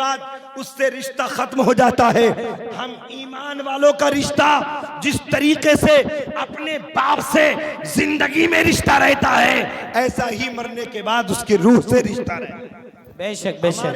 बाद उससे रिश्ता खत्म हो जाता है। हम ईमान वालों का रिश्ता जिस तरीके से अपने बाप से जिंदगी में रिश्ता रहता है, ऐसा ही मरने के बाद उसकी रूह से रिश्ता रहता है। बेशक बेशक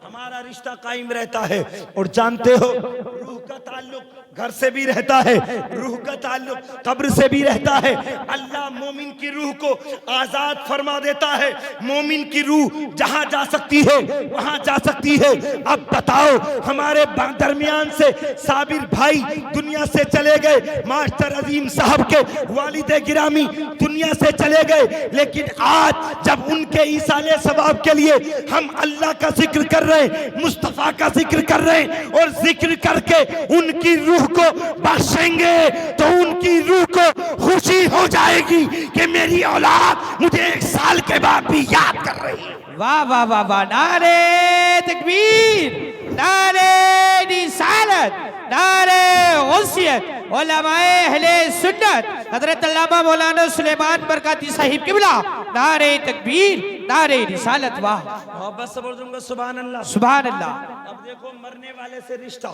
हमारा रिश्ता कायम रहता है। और जानते हो, रूह का ताल्लुक घर से भी रहता है, रूह का ताल्लुक कब्र से भी रहता है। अल्लाह मोमिन की रूह को आजाद फरमा देता है। मोमिन की रूह जहां जा सकती है वहां जा सकती है। अब बताओ, हमारे दरमियान से साबिर भाई दुनिया से चले गए, मास्टर अजीम साहब के वालिद गिरामी दुनिया से चले गए, लेकिन आज जब उनके ईसाले सवाब के लिए हम अल्लाह का जिक्र कर रहे हैं, मुस्तफा का जिक्र कर रहे हैं और जिक्र करके उनकी रूह को बख्शेंगे, तो उनकी रूह को खुशी हो जाएगी कि मेरी औलाद मुझे 1 साल के बाद भी याद कर रही है। वाह वाह वाह वाह, नारे तकबीर, नारे रिसालत, नारे गौसियत, उलमाए अहले सुन्नत हजरत अल्लामा मौलाना सुलेमान बरकाती साहिब किबला, नारे तकबीर, नारे रिसालत। वाह, मोहब्बत से बोल दूंगा सुभान अल्लाह, सुभान अल्लाह। अब देखो, मरने वाले से रिश्ता,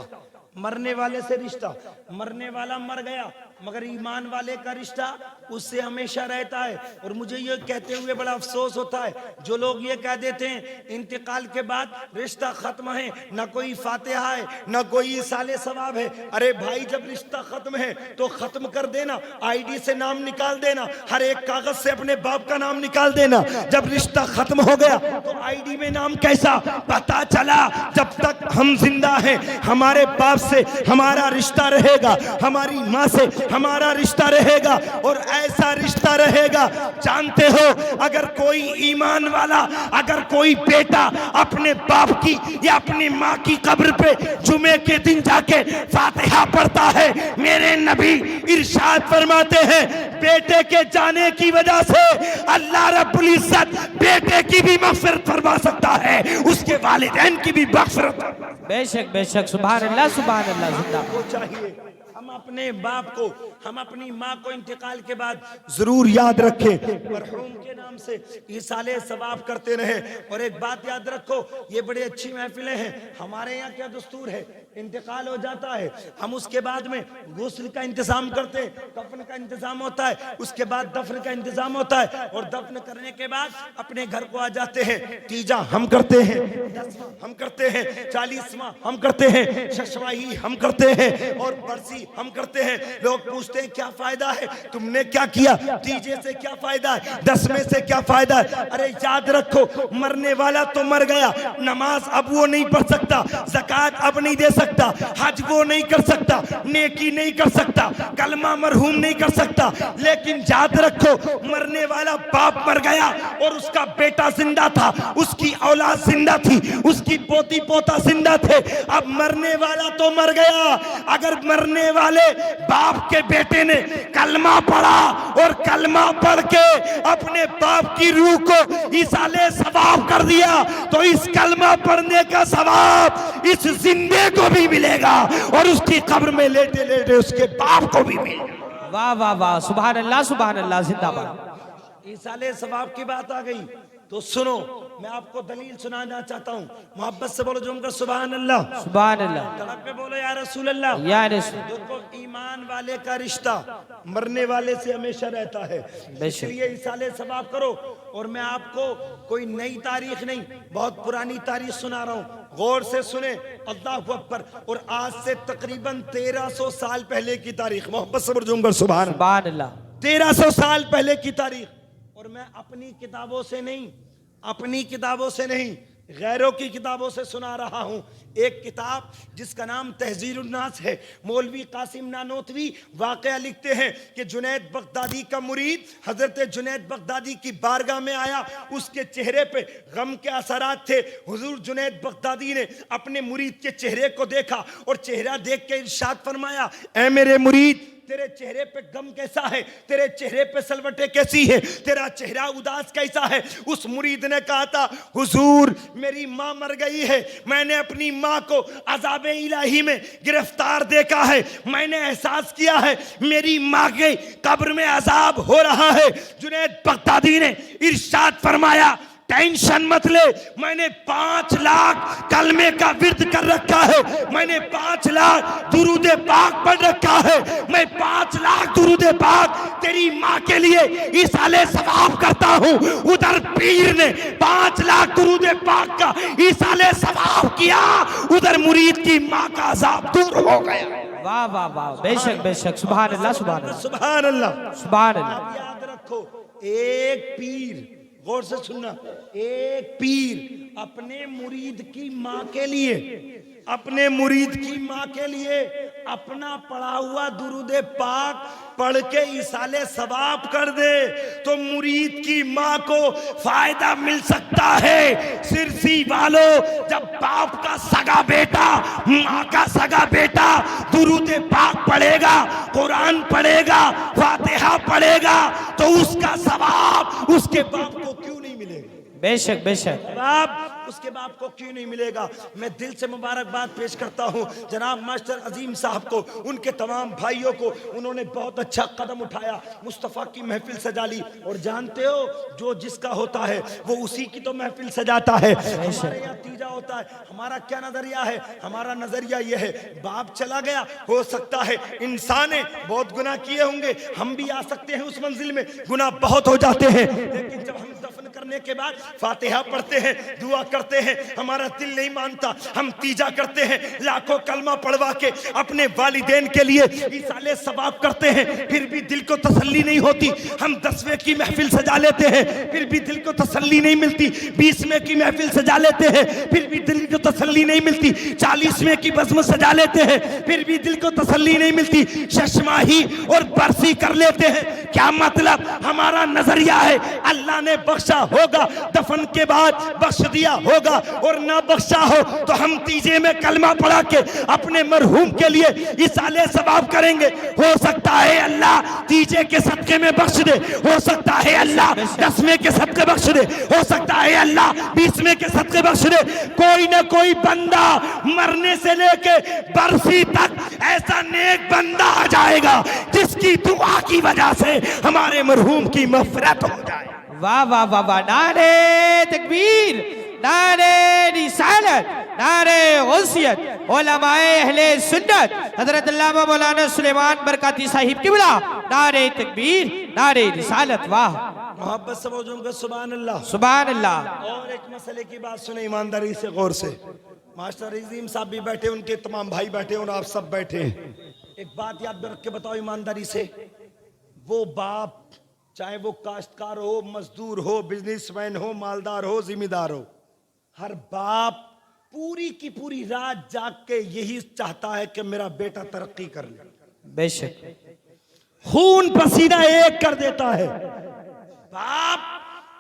मरने वाले से रिश्ता, मरने वाला मर गया मगर ईमान वाले का रिश्ता उससे हमेशा रहता है। और मुझे ये कहते हुए बड़ा अफसोस होता है, जो लोग ये कह देते हैं इंतकाल के बाद रिश्ता खत्म है, ना कोई फातिहा है ना कोई साले सवाब है। अरे भाई, जब रिश्ता खत्म है तो खत्म कर देना, आईडी से नाम निकाल देना, हर एक कागज से अपने बाप का नाम निकाल देना। जब रिश्ता खत्म हो गया तो आईडी में नाम कैसा? पता चला जब तक हम जिंदा हैं हमारे बाप से हमारा रिश्ता रहेगा, हमारी माँ से हमारा रिश्ता रहेगा, और ऐसा रिश्ता रहेगा। जानते हो, अगर कोई ईमान वाला, अगर कोई बेटा अपने बाप की या अपनी माँ की कब्र पे जुमे के दिन जाके फातिहा पढ़ता है, मेरे नबी इरशाद फरमाते हैं, बेटे के जाने की वजह से अल्लाह रब्बुल इज्जत बेटे की भी मग़फ़िरत फरमा सकता है, उसके वालिदैन की भी मग़फ़िरत। बेशक बेशक, सुभान अल्लाह, सुभान अल्लाह। जिंदा वो चाहिए हम अपने बाप को, हम अपनी माँ को इंतकाल के बाद जरूर याद रखें, मरहूम के नाम से ईसाले सवाब करते रहे। और एक बात याद रखो, ये बड़ी अच्छी महफिलें हैं। हमारे यहाँ क्या दस्तूर है, इंतकाल हो जाता है, हम उसके बाद में गुस्ल का इंतजाम करते हैं, कफन का इंतजाम होता है, उसके बाद दफन का इंतजाम होता है, और दफन करने के बाद अपने घर को आ जाते हैं। तीजा हम करते हैं, 10वां हम करते हैं, 40वां हम करते हैं, शशवाही हम करते हैं, और बरसी हम करते हैं। लोग पूछते हैं क्या फायदा है, तुमने क्या किया, तीजे से क्या फायदा है, 10वें से क्या फायदा है? अरे याद रखो, मरने वाला तो मर गया, नमाज अब वो नहीं पढ़ सकता, ज़कात अब नहीं दे सकता, हज वो नहीं कर सकता, नेकी नहीं कर सकता, कलमा मरहूम नहीं कर सकता, लेकिन याद रखो, मरने वाला बाप मर गया और उसका बेटा जिंदा था, उसकी औलाद जिंदा थी, उसकी पोती पोता जिंदा थे। अब मरने वाला तो मर गया, अगर मरने वाले बाप के बेटे ने कलमा पढ़ा और कलमा पढ़ के अपने बाप की रूह को इसाले सवाब कर दिया, तो इस कलमा पढ़ने का सवाब इस जिंदे को भी मिलेगा और उसकी कब्र में लेटे लेटे उसके बाप को भी मिलेगा। वाह वाह वाह, सुभान अल्लाह, सुभान अल्लाह। जिंदाबाद। इसाले सवाब की बात आ गई तो सुनो, मैं आपको दलील सुनाना चाहता हूँ। मोहब्बत से बोलो जुमकर सुभान अल्लाह, सुभान अल्लाह। तड़प पे बोलो या रसूल अल्लाह, या रसूल। देखो, ईमान वाले का रिश्ता मरने वाले से हमेशा रहता है, इसलिए इसाले सवाब करो। और मैं आपको कोई नई तारीख नहीं, बहुत पुरानी तारीख सुना रहा हूँ, गौर से सुने, अल्लाह अकबर। और आज से तकरीबन 1300 साल पहले की तारीख, मोहब्बत से बोलो जुमकर सुभान अल्लाह। 1300 साल पहले की तारीख। और मैं अपनी किताबों से नहीं, अपनी किताबों से नहीं, गैरों की किताबों से सुना रहा हूं। एक किताब जिसका नाम तहजीरुन्नास है, मौलवी कासिम नानोतवी वाकया लिखते हैं कि जुनैद बगदादी का मुरीद हजरत जुनैद बगदादी की बारगाह में आया, उसके चेहरे पे गम के असरात थे। हुजूर जुनैद बगदादी ने अपने मुरीद के चेहरे को देखा और चेहरा देख के इरशाद फरमाया, ऐ मेरे मुरीद, तेरे चेहरे पे गम कैसा है, तेरे चेहरे पे सलवटे कैसी है, तेरा चेहरा उदास कैसा है। उस मुरीद ने कहा था, हुजूर मेरी माँ मर गई है, मैंने अपनी माँ को अज़ाब इलाही में गिरफ्तार देखा है, मैंने एहसास किया है मेरी माँ के कब्र में अजाब हो रहा है। जुनैद बगदादी ने इरशाद फरमाया, टेंशन मत ले, मैंने 5 लाख कलमे का विर्द कर रखा है, मैंने 5 लाख दुरूद पाक पढ़ रखा है, मैं 5 लाख दुरूद पाक तेरी माँ के लिए इसाले सवाब करता हूँ। उधर पीर ने 5 लाख दुरूद पाक का इसाले सवाब किया, उधर मुरीद की माँ का अजाब दूर हो गया। वाह वाह वाह, बेशक बेशक, सुभान अल्लाह सुभान अल्लाह सुभान अल्लाह सुभान अल्लाह। आप याद रखो, एक पीर, गौर से सुनना, एक पीर अपने मुरीद की माँ के लिए, अपने मुरीद की माँ के लिए अपना पढ़ा हुआ दुरूद पाक पढ़ के इसाले सवाब कर दे तो मुरीद की माँ को फायदा मिल सकता है। सिरसी वालों, जब बाप का सगा बेटा, माँ का सगा बेटा दुरूद पाक पढ़ेगा, कुरान पढ़ेगा, फातिहा पढ़ेगा, तो उसका सवाब उसके बाप को क्यों नहीं मिलेगा? बेशक बेशक, सवाब उसके बाप को क्यों नहीं मिलेगा? मैं दिल से मुबारकबाद पेश करता हूँ जनाब मास्टर अजीम साहब को, उनके तमाम भाइयों को। उन्होंने बहुत अच्छा कदम उठाया, मुस्तफ़ा की महफिल सजा ली। और जानते हो, जो जिसका होता है वो उसी की तो महफिल सजाता है। हमारे यहाँ तीजा होता है। हमारा क्या नजरिया है? हमारा नजरिया ये है, बाप चला गया, हो सकता है इंसान ने बहुत गुनाह किए होंगे, हम भी आ सकते हैं उस मंजिल में, गुनाह बहुत हो जाते हैं, लेकिन जब हम दफन करने के बाद फातिहा पढ़ते हैं, दुआ करते हैं, हमारा दिल नहीं मानता, हम तीजा करते हैं, लाखों कलमा पढ़वा के अपने वालिदैन के लिए इसाले सवाब करते हैं, फिर भी दिल को तसल्ली नहीं होती। हम 10वें की महफिल सजा लेते हैं, फिर भी दिल को तसल्ली नहीं मिलती। 20वें की महफिल सजा लेते हैं, फिर भी दिल को तसल्ली नहीं मिलती। 40वें की बज़्म सजा लेते हैं, फिर भी दिल को तसल्ली नहीं मिलती। शशमाही और बरसी कर लेते हैं। क्या मतलब? हमारा नजरिया है अल्लाह ने बख्शा होगा, दफन के बाद बख्श दिया होगा, और ना बख्शा हो तो हम तीजे में कलमा पढ़ा के अपने मरहूम के लिए इसाले सवाब करेंगे। हो सकता है अल्लाह तीजे के सदके में बख्श दे, हो सकता है अल्लाह 10वें के सदके बख्श दे, हो सकता है अल्लाह 20वें के सदके बख्श दे। कोई ना कोई बंदा मरने से लेके बरसी तक ऐसा नेक बंदा आ जाएगा जिसकी दुआ की वजह से हमारे मरहूम की मग़फ़िरत हो जाए। वाह वाह वाह वाह, नारे तकबीर, नारे रिसालत, नारे गौसियत, उलमाए अहले सुन्नत हजरत अल्लामा मौलाना सुलेमान बरकाती साहिब किबला, नारे तकबीर, नारे रिसालत। वाह, मोहब्बत से बोलूंगा सुभान अल्लाह सुभान अल्लाह। और एक मसले की बात सुने ईमानदारी से, गौर से। मास्टर अजीम साहब भी बैठे, उनके तमाम भाई बैठे और आप सब बैठे। एक बात याद रख के बताओ ईमानदारी से, वो बाप चाहे वो काश्तकार हो, मजदूर हो, बिजनेसमैन हो, मालदार हो, जिम्मेदार हो, हर बाप पूरी की पूरी रात जाग के यही चाहता है कि मेरा बेटा तरक्की कर ले। बेशक, खून पसीना एक कर देता है, बाप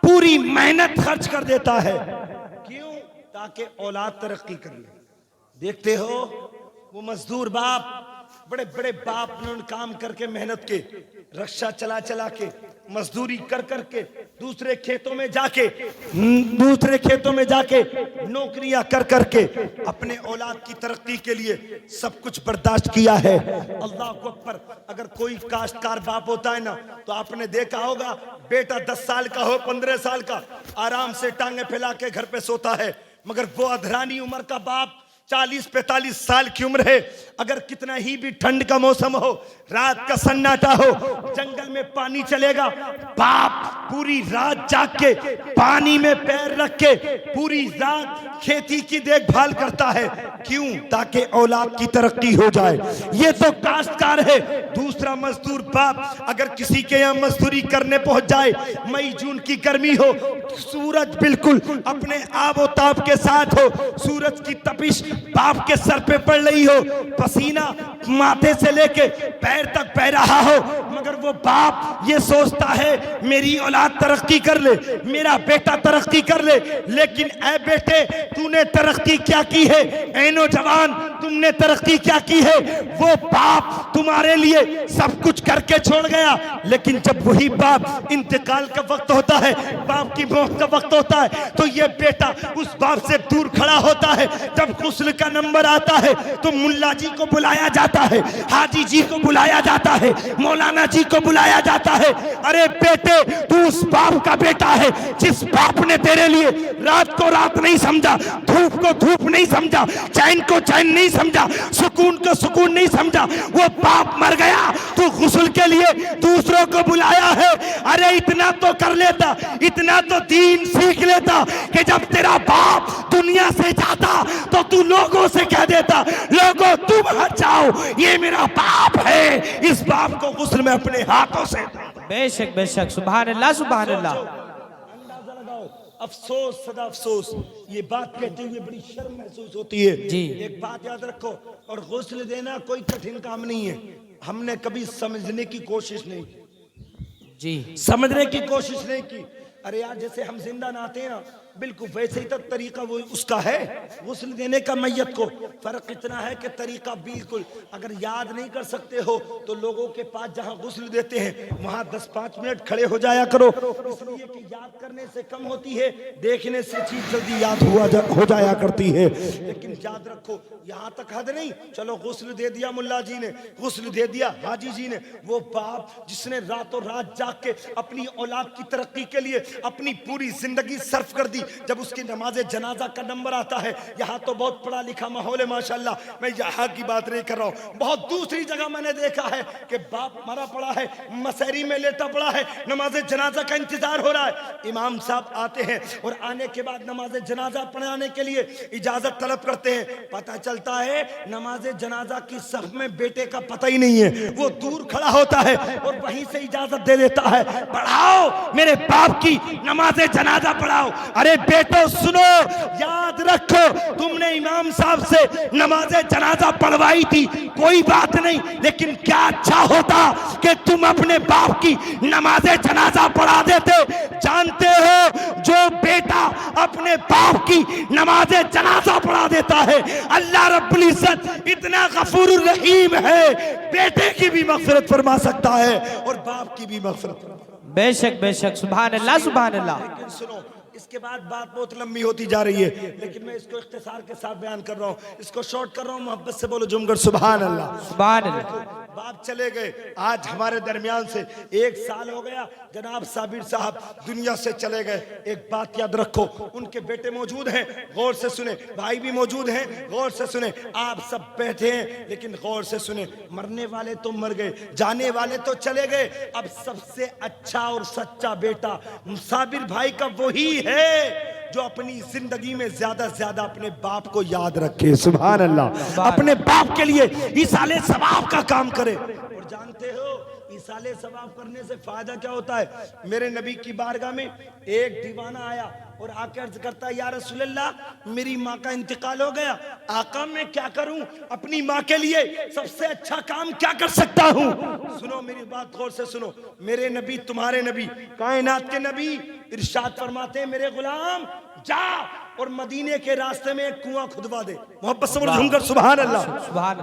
पूरी मेहनत खर्च कर देता है। क्यों? ताकि औलाद तरक्की कर ले। देखते हो वो मजदूर बाप, बड़े बड़े बाप ने काम करके, मेहनत के, रक्षा चला चला के, मजदूरी कर कर के, दूसरे खेतों में जाके नौकरियां कर कर के अपने औलाद की तरक्की के लिए सब कुछ बर्दाश्त किया है। अल्लाह को अकबर। अगर कोई काश्तकार बाप होता है ना, तो आपने देखा होगा बेटा 10 साल का हो, 15 साल का, आराम से टांगे फैला के घर पे सोता है। मगर वो अधरानी उम्र का बाप 40-45 साल की उम्र है, अगर कितना ही भी ठंड का मौसम हो, रात का सन्नाटा हो, जंगल में पानी चलेगा, बाप पूरी रात जाग के पानी में पैर रख के पूरी रात खेती की देखभाल करता है। क्यों? ताकि औलाद की तरक्की हो जाए। ये तो काश्तकार है। दूसरा मजदूर बाप अगर किसी के यहाँ मजदूरी करने पहुंच जाए, मई जून की गर्मी हो, सूरज बिल्कुल अपने आबोताब के साथ हो, सूरज की तपिश बाप के सर पे पड़ रही हो, पसीना माथे से लेके पैर तक बह रहा हो, मगर वो बाप ये सोचता है मेरी औलाद तरक्की कर ले, मेरा बेटा तरक्की कर ले। लेकिन ऐ बेटे, तूने तरक्की क्या की है? ऐ नौजवान, तुमने तरक्की क्या की है? वो बाप तुम्हारे लिए सब कुछ करके छोड़ गया, लेकिन जब वही बाप इंतकाल का वक्त होता है, बाप की मौत का वक्त होता है, तो ये बेटा उस बाप से दूर खड़ा होता है। जब गुस्ल का नंबर आता है तो मुल्ला जी को बुलाया जाता है, हाजी जी को बुलाया जाता है, मौलाना चाची को बुलाया जाता है, अरे बेटे तू उस बाप का बेटा है जिस बाप ने तेरे लिए रात को रात नहीं समझा, धूप को धूप नहीं समझा, चैन को चैन नहीं समझा, सुकून को सुकून नहीं समझा। वो बाप मर गया, तू गुस्ल के लिए दूसरों को बुलाया है। अरे इतना तो कर लेता, इतना तो दीन सीख लेता कि जब तेरा बाप दुनिया से जाता तो तू लोगों से कह देता, लोगों तुम हट जाओ, ये मेरा बाप है, इस बाप को गुस्ल में अपने हाथों से। बेशक बेशक, सुभान अल्लाह सुभान अल्लाह। अंदाजा लगाओ, अफसोस सदा अफसोस, ये बात कहते हुए बड़ी शर्म महसूस होती है जी। एक बात याद रखो, और गुस्ल देना कोई कठिन काम नहीं है, हमने कभी समझने की कोशिश नहीं की जी, समझने की कोशिश नहीं की। अरे यार जैसे हम जिंदा नहाते हैं ना, बिल्कुल वैसे ही तो तरीका वो उसका है गुस्ल देने का मैयत को। फर्क इतना है कि तरीका बिल्कुल, अगर याद नहीं कर सकते हो तो लोगों के पास जहां गुस्ल देते हैं वहां 10-5 मिनट खड़े हो जाया करो, इसलिए कि याद करने से कम होती है, देखने से चीज जल्दी याद हो जाया करती है। लेकिन याद रखो यहाँ तक हद नहीं, चलो गुस्ल दे दिया मुल्ला जी ने, गुस्ल दे दिया हाजी जी ने, वो बाप जिसने रातों रात जाग के अपनी औलाद की तरक्की के लिए अपनी पूरी जिंदगी सर्फ कर दी, जब उसकी नमाज जनाजा का नंबर आता है, यहाँ तो बहुत पढ़ा लिखा माहौल है माशाल्लाह, मैं यहाँ की बात नहीं कर रहा हूँ, बहुत दूसरी जगह मैंने देखा है कि बाप मरा पड़ा है, मसहरी में लेटा पड़ा है, नमाज जनाजा का इंतजार हो रहा है, इमाम साहब आते हैं और आने के बाद नमाज जनाजा पढ़ाने के लिए इजाजत तलब करते हैं। पता चलता है नमाज जनाजा की सफ में बेटे का पता ही नहीं है, वो दूर खड़ा होता है और वहीं से इजाजत दे देता है, पढ़ाओ मेरे बाप की नमाज जनाजा पढ़ाओ। अरे बेटो सुनो, याद रखो, तुमने इमाम साहब से नमाज जनाजा पढ़वाई थी, कोई बात नहीं, लेकिन क्या अच्छा होता कि तुम अपने बाप की नमाज जनाजा पढ़ा देते। जानते हो जो बेटा अपने बाप की नमाज जनाजा पढ़ा देता है, अल्लाह रब्बुल इज्जत इतना गफूर रहीम है, बेटे की भी मग़फ़िरत फरमा सकता है और बाप की भी मग़फ़िरत। बेशक बेशक, सुभान अल्लाह सुभान अल्लाह। लेकिन सुनो, इसके बाद बात बहुत लंबी होती जा रही है, लेकिन मैं इसको इख्तिसार के साथ बयान कर रहा हूँ, इसको शॉर्ट कर रहा हूँ, मोहब्बत से बोलो जुमगर सुभान अल्लाह। सुभान अल्लाह। बाप चले गए, आज हमारे दरमियान से 1 साल हो गया, जनाब साबिर साहब दुनिया से चले गए। एक बात याद रखो, उनके बेटे मौजूद हैं, गौर से सुने, भाई भी मौजूद हैं, गौर से सुने, आप सब बैठे हैं लेकिन गौर से सुने, मरने वाले तो मर गए, जाने वाले तो चले गए, अब सबसे अच्छा और सच्चा बेटा साबिर भाई का वही है जो अपनी जिंदगी में ज्यादा से ज्यादा अपने बाप को याद रखे, सुभान अल्लाह, अपने बाप के लिए इसाले सवाब का काम करे। और जानते हो इसाले सवाब करने से फायदा क्या होता है? मेरे नबी की बारगाह में एक दीवाना आया और आकर अर्ज करता है, या रसूल अल्लाह मेरी माँ का इंतकाल हो गया, आका मैं क्या करूं, अपनी माँ के लिए सबसे अच्छा काम क्या कर सकता हूं? सुनो मेरी बात गौर से सुनो, मेरे नबी तुम्हारे नबी कायनात के नबी इरशाद फरमाते हैं, मेरे गुलाम जा और मदीने के रास्ते में एक कुआं खुदवा दे, मोहब्बत से बोलो सुभान अल्लाह,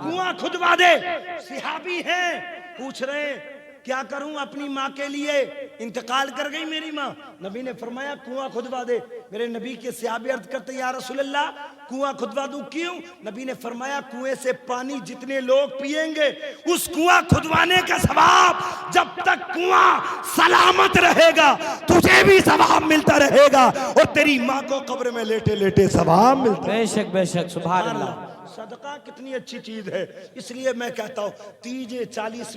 कुआं खुदवा दे। सिहाबी हैं, पूछ रहे हैं क्या करूं अपनी माँ के लिए, इंतकाल कर गई मेरी माँ, नबी ने फरमाया कुआं खुदवा दे। मेरे नबी के सहाबी अर्ज करते, या रसूल अल्लाह कुआं खुदवा दूं, क्यों? नबी ने फरमाया कुएं से पानी जितने लोग पिएंगे उस कुआं खुदवाने का सवाब जब तक कुआं सलामत रहेगा तुझे भी सवाब मिलता रहेगा और तेरी माँ को कब्र में लेटे लेटे सवाब मिलता। बेशक बेशक, सुभान अल्लाह। सदका कितनी अच्छी चीज है, इसलिए मैं कहता हूँ तीजे 40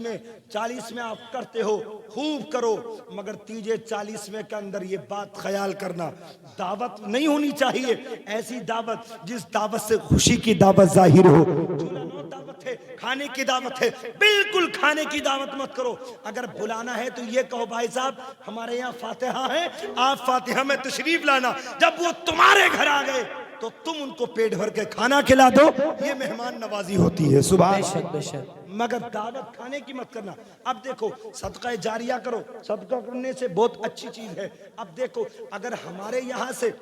में आप करते हो खूब करो, मगर तीजे 40 में के अंदर ये बात ख्याल करना, दावत नहीं होनी चाहिए ऐसी दावत जिस दावत से खुशी की दावत जाहिर हो। दावत है, खाने की दावत है, बिल्कुल खाने की दावत मत करो। अगर बुलाना है तो ये कहो भाई साहब हमारे यहाँ फातिहा है, आप फातिहा में तशरीफ लाना, जब वो तुम्हारे घर आ गए तो तुम उनको पेट भर के खाना खिला दो, ये मेहमान नवाजी होती है, सुभान अल्लाह। मगर दावत खाने की मत करना। अब देखो सदका जारिया करो, सदका करने से बहुत अच्छी चीज है। अब देखो अगर हमारे यहाँ से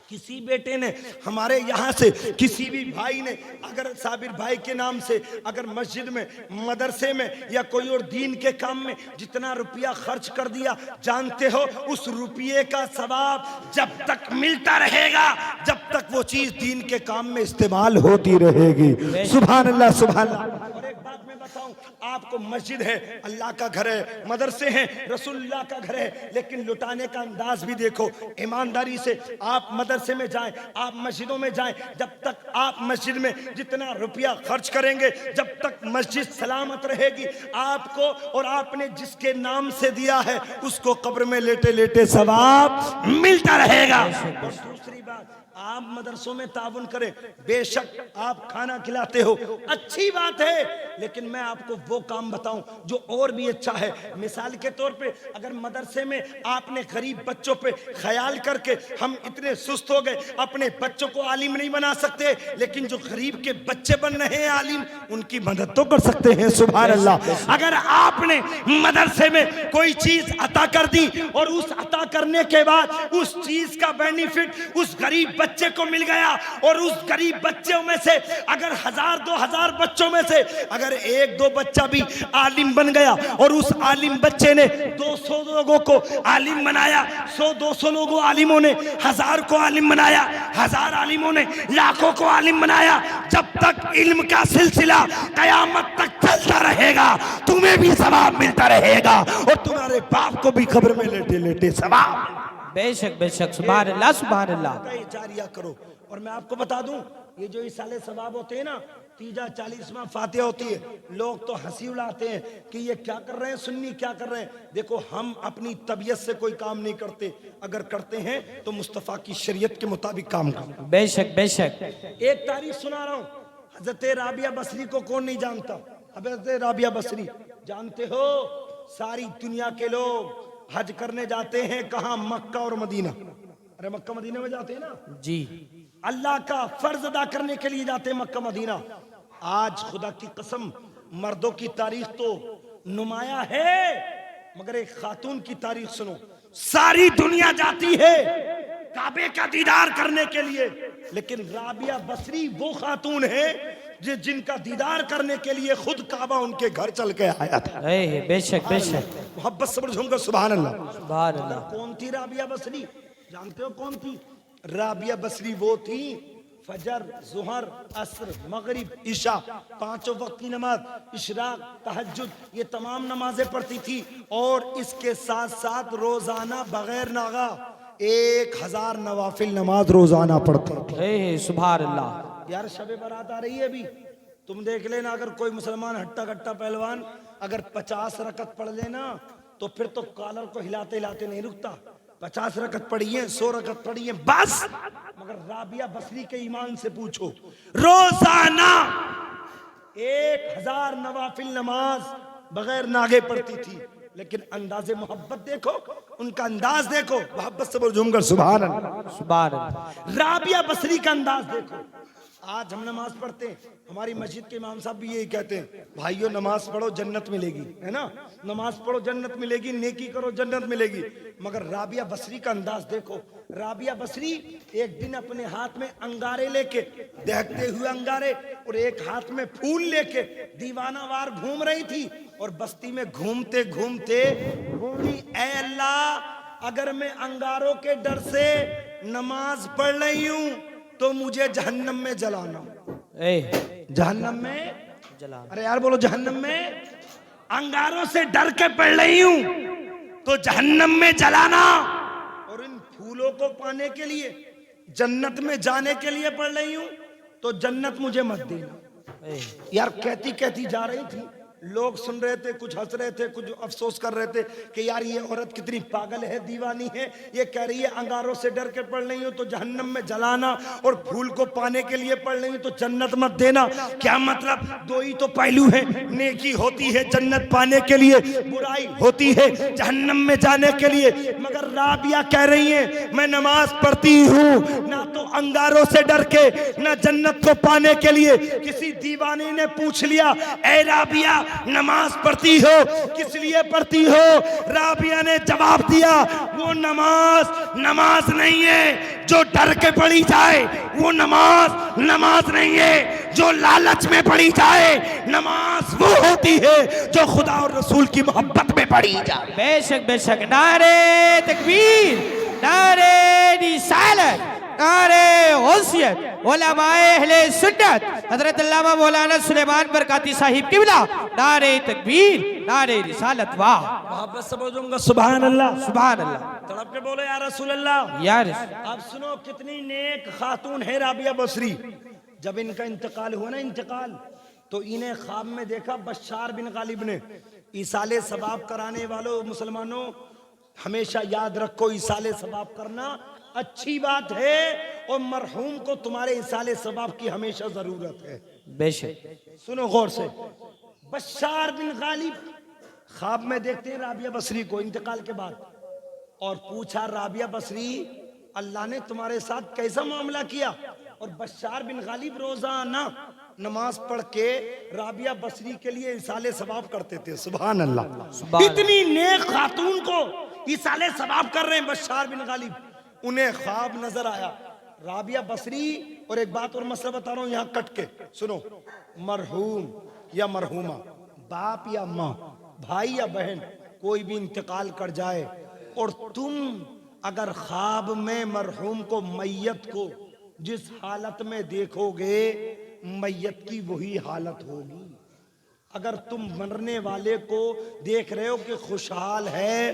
किसी बेटे ने, हमारे यहाँ से किसी भी भाई ने अगर साबिर भाई के नाम से अगर मस्जिद में, मदरसे में या कोई और दीन के काम में जितना रुपया खर्च कर दिया, जानते हो उस रुपये का सवाब जब तक मिलता रहेगा जब तक वो चीज दीन के काम में इस्तेमाल होती रहेगी, सुभान अल्लाह सुभान अल्लाह। और एक बात मैं बताऊं, आपको मस्जिद है, अल्लाह का घर है, मदरसे हैं, रसूलुल्लाह का घर है, लेकिन लुटाने का अंदाज भी देखो। ईमानदारी से आप मदरसे में जाएं, आप मस्जिदों में जाएं, जब तक आप मस्जिद में जितना रुपया खर्च करेंगे, जब तक मस्जिद सलामत रहेगी, आपको और आपने जिसके नाम से दिया है उसको कब्र में लेटे लेटे सवाब मिलता रहेगा। और दूसरी बात, आप मदरसों में ताउन करें, बेशक आप खाना खिलाते हो, अच्छी बात है, लेकिन मैं आपको वो काम बताऊं जो और भी अच्छा है। मिसाल के तौर पे अगर मदरसे में आपने गरीब बच्चों पे ख्याल करके, हम इतने सुस्त हो गए, अपने बच्चों को आलिम नहीं बना सकते, लेकिन जो गरीब के बच्चे बन रहे हैं आलिम, उनकी मदद तो कर सकते हैं। सुभान अल्लाह। अगर आपने मदरसे में कोई चीज अता कर दी और उस अता करने के बाद उस चीज का बेनिफिट उस गरीब बच्चे को मिल गया, और उस गरीब बच्चों में से अगर 1000-2000 बच्चों में से अगर 1-2 बच्चा भी आलिम बन गया, और उस आलिम बच्चे ने 200 लोगों को आलिम बनाया, 100-200 लोगों आलिमों ने 1000 को आलिम बनाया, 1000 आलिमों ने लाखों को आलिम बनाया, जब तक इल्म का सिलसिला कयामत तक चलता रहेगा, तुम्हें भी सवाब मिलता रहेगा और तुम्हारे बाप को भी कब्र में लेटे लेटे सवाब। बेशक बेशक, सुभान अल्लाह सुभान अल्लाह। जारिया करो। और मैं आपको बता दूं, ये जो इसाले सवाब होते हैं ना, 30-40वां फातिहा होती है, लोग तो हंसी उड़ाते हैं कि ये क्या कर रहे हैं, सुन्नी क्या कर रहे हैं। देखो, हम अपनी तबीयत से कोई काम नहीं करते, अगर करते हैं तो मुस्तफ़ा की शरीयत के मुताबिक काम करते। बेशक बेशक। एक तारीख सुना रहा हूँ, हजरत राबिया बसरी को कौन नहीं जानता? हजरत राबिया बसरी जानते हो, सारी दुनिया के लोग हज करने जाते हैं, कहाँ? मक्का और मदीना। अरे मक्का मदीना में जाते हैं ना जी, अल्लाह का फर्ज अदा करने के लिए जाते हैं मक्का मदीना। आज खुदा की कसम, मर्दों की तारीख तो नुमाया है, मगर एक खातून की तारीख सुनो। सारी दुनिया जाती है काबे का दीदार करने के लिए, लेकिन राबिया बसरी वो खातून है जिनका दीदार करने के लिए खुद काबा उनके घर चल के आया था। बेशक बेशक, मोहब्बत से समझूंगा। सुभान अल्लाह सुभान अल्लाह। कौन थी राबिया बसरी? जानते हो कौन थी? राबिया बसरी वो थी, फजर, जुहर, असर, मगरिब, इशा, 5 वक्त की नमाज, इशराक, तहज्जुद, ये तमाम नमाजें पढ़ती थी, और इसके साथ साथ रोजाना बगैर नागा 1000 नवाफिल नमाज रोजाना पढ़ते थे। सुभान अल्लाह। यार शबे बारात आ रही है अभी, तुम देख लेना, अगर कोई मुसलमान हट्टा कट्टा पहलवान अगर 50 रकत पढ़ लेना, तो फिर तो कॉलर को हिलाते हिलाते नहीं रुकता। 50 रकत पढ़ी है, 100 रकत पढ़ी है, बस। मगर राबिया बसरी के ईमान से पूछो, रोजाना 1000 नवाफिल नमाज बगैर नागे पढ़ती थी, लेकिन अंदाजे मोहब्बत देखो, उनका अंदाज देखो, मोहब्बत से बोल सुभान अल्लाह सुभान अल्लाह। राबिया बसरी का अंदाज देखो। आज हम नमाज पढ़ते हैं, हमारी मस्जिद के इमाम साहब भी यही कहते हैं, भाइयों नमाज पढ़ो जन्नत मिलेगी, है ना, नमाज पढ़ो जन्नत मिलेगी, नेकी करो जन्नत मिलेगी। मगर राबिया बसरी का अंदाज देखो। राबिया बसरी एक दिन अपने हाथ में अंगारे लेके, दहकते हुए अंगारे, और एक हाथ में फूल लेके दीवानावार घूम रही थी, और बस्ती में घूमते घूमते बोली, ऐ अल्लाह, अगर मैं अंगारों के डर से नमाज पढ़ रही हूं तो मुझे जहन्नम में जलाना। जहन्नम में जलाना? अरे यार बोलो, जहन्नम में। अंगारों से डर के पढ़ रही हूं तो जहन्नम में जलाना, और इन फूलों को पाने के लिए, जन्नत में जाने के लिए पढ़ रही हूं तो जन्नत मुझे मत देना। यार कहती कहती जा रही थी, लोग सुन रहे थे, कुछ हंस रहे थे, कुछ अफसोस कर रहे थे कि यार ये औरत कितनी पागल है, दीवानी है, ये कह रही है अंगारों से डर के पढ़ रही हूं तो जहन्नम में जलाना, और फूल को पाने के लिए पढ़ रही हूं तो जन्नत मत देना। क्या मतलब? दो ही तो पहलू है, नेकी होती है जन्नत पाने के लिए, बुराई होती है जहन्नम में जाने के लिए। मगर राबिया कह रही है, मैं नमाज पढ़ती हूँ ना तो अंगारों से डर के, ना जन्नत को पाने के लिए। किसी दीवाने ने पूछ लिया, ऐ राबिया नमाज पढ़ती हो, किस लिए पढ़ती हो? राबिया ने जवाब दिया, वो नमाज नहीं है जो डर के पढ़ी जाए, वो नमाज नहीं है जो लालच में पढ़ी जाए, नमाज वो होती है जो खुदा और रसूल की मोहब्बत में पढ़ी जाए। बेशक बेशक, नारे तकबीर, नारे रिसालत, नारे गौसियत उलमाए अहले सुन्नत हजरत अल्लामा मौलाना सुलेमान बरकाती साहिब किबला नारे तकबीर नारे रिसालत वाह मोहब्बत से बोलूंगा सुभान अल्लाह। सुभान अल्लाह तड़प के बोले या रसूल अल्लाह। यार अब सुनो कितनी नेक खातून है राबिया बसरी। जब इनका इंतकाल हुआ ना, इंतकाल, तो इन्हें ख्वाब में देखा बशार बिन गालिब ने। ईसाले सवाब कराने वालों मुसलमानों, हमेशा याद रखो ईसाले सवाब करना अच्छी बात है और मरहूम को तुम्हारे ईसाले सवाब की हमेशा जरूरत है। बेशक सुनो गौर से, बशार बिन गालिब ख्वाब में देखते हैं राबिया बसरी को इंतकाल के बाद, और पूछा राबिया बसरी अल्लाह ने तुम्हारे साथ कैसा मामला किया? और बशार बिन गालिब रोजाना नमाज पढ़ के राबिया बसरी के लिए इसाले सवाब करते थे। सुभान अल्लाह। इतनी नेक खातून को इसाले सवाब कर रहे हैं बशार बिन गालिब। उन्हें ख्वाब नजर आया राबिया बसरी। और एक बात और मसला बता रहा हूं यहां कट के सुनो, मरहूम या मरहूमा, बाप या माँ, भाई या बहन, कोई भी इंतकाल कर जाए और तुम अगर ख्वाब में मरहूम को, मैयत को जिस हालत में देखोगे, मैयत की वही हालत होगी। अगर तुम मरने वाले को देख रहे हो कि खुशहाल है,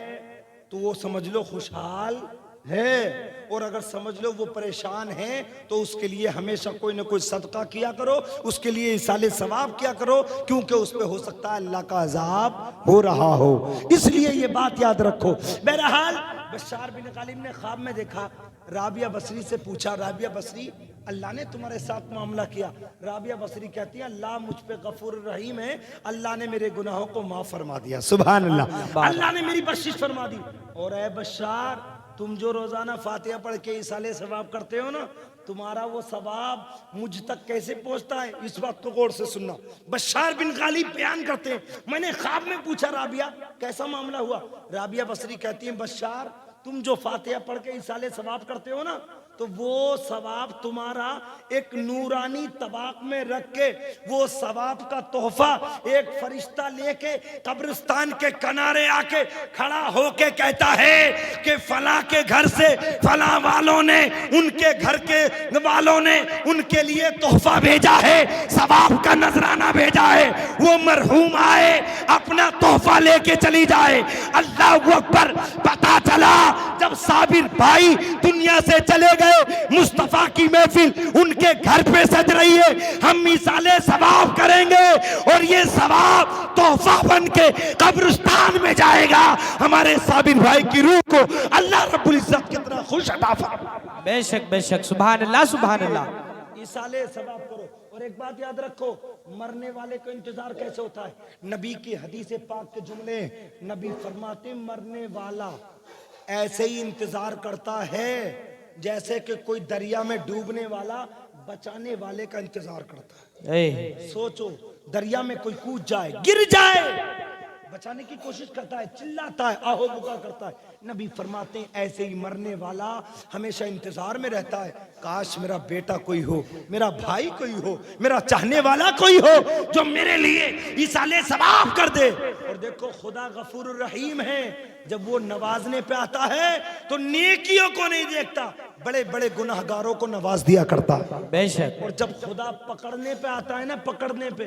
तो वो समझ लो खुशहाल है, और अगर समझ लो वो परेशान है, तो उसके लिए हमेशा कोई ना कोई सदका किया करो, उसके लिए इसाले सवाब किया करो, क्योंकि उस पे हो सकता है अल्लाह का अजाब हो रहा हो। इसलिए ये बात याद रखो। बहरहाल बशार बिन गालिब ने ख्वाब में देखा, राबिया बसरी से पूछा, राबिया बसरी अल्लाह ने तुम्हारे साथ मामला किया? राबिया बसरी कहती है अल्लाह मुझ पे गफूर रहीम है, अल्लाह ने मेरे गुनाहों को माफ फरमा दिया। सुभान अल्लाह, अल्लाह ने मेरी बख्शिश फरमा दी। और ऐ बशार, तुम जो रोजाना फातिहा पढ़ के इसाले सवाब करते हो ना, तुम्हारा वो सवाब मुझ तक कैसे पहुंचता है, इस बात को गौर से सुनना। बशार बिन गालिब बयान करते हैं, मैंने ख्वाब में पूछा राबिया कैसा मामला हुआ? राबिया बसरी कहती है बशार, तुम जो फातिहा पढ़ के इसाले सवाब करते हो ना, तो वो सवाब तुम्हारा एक नूरानी तबाक में रख के, वो सवाब का तोहफा एक फरिश्ता लेके कब्रिस्तान के किनारे आके खड़ा होके कहता है कि फला के घर से फला वालों ने, उनके घर के वालों ने उनके लिए तोहफा भेजा है, सवाब का नजराना भेजा है, वो मरहूम आए अपना तोहफा लेके चली जाए। अल्लाह अकबर। पता चला जब साबिर भाई दुनिया से चले गए, मुस्तफा की महफिल उनके घर पे सज रही है, हम मिसाले सवाब करेंगे और ये सवाब तोहफा बन के कब्रिस्तान में जाएगा। हमारे साबिर भाई की रूह को अल्लाह रब्बुल इज्जत कितना खुश अता फरमा। बेशक बेशक सुभान अल्लाह सुभान अल्लाह। इसाले सवाब करो। और एक बात याद रखो, मरने वाले को इंतजार कैसे होता है? नबी की हदीस पाक के जुमले, नबी फरमाते मरने वाला ऐसे ही इंतजार करता है जैसे कि कोई दरिया में डूबने वाला बचाने वाले का इंतजार करता है। सोचो, दरिया में कोई कूद जाए, गिर जाए, बचाने की कोशिश करता है, चिल्लाता है, आहो बुका करता है। नबी फरमाते हैं ऐसे ही मरने वाला हमेशा इंतजार में रहता है, काश मेरा बेटा कोई हो, मेरा भाई कोई हो, मेरा चाहने वाला कोई हो जो मेरे लिए इसाले सवाब कर दे। और देखो खुदा गफूर रहीम है, जब वो नवाजने पे आता है तो नेकियों को नहीं देखता, बड़े बड़े गुनाहगारों को नवाज दिया करता। बेशक। और जब खुदा पकड़ने पे आता है ना, पकड़ने पे,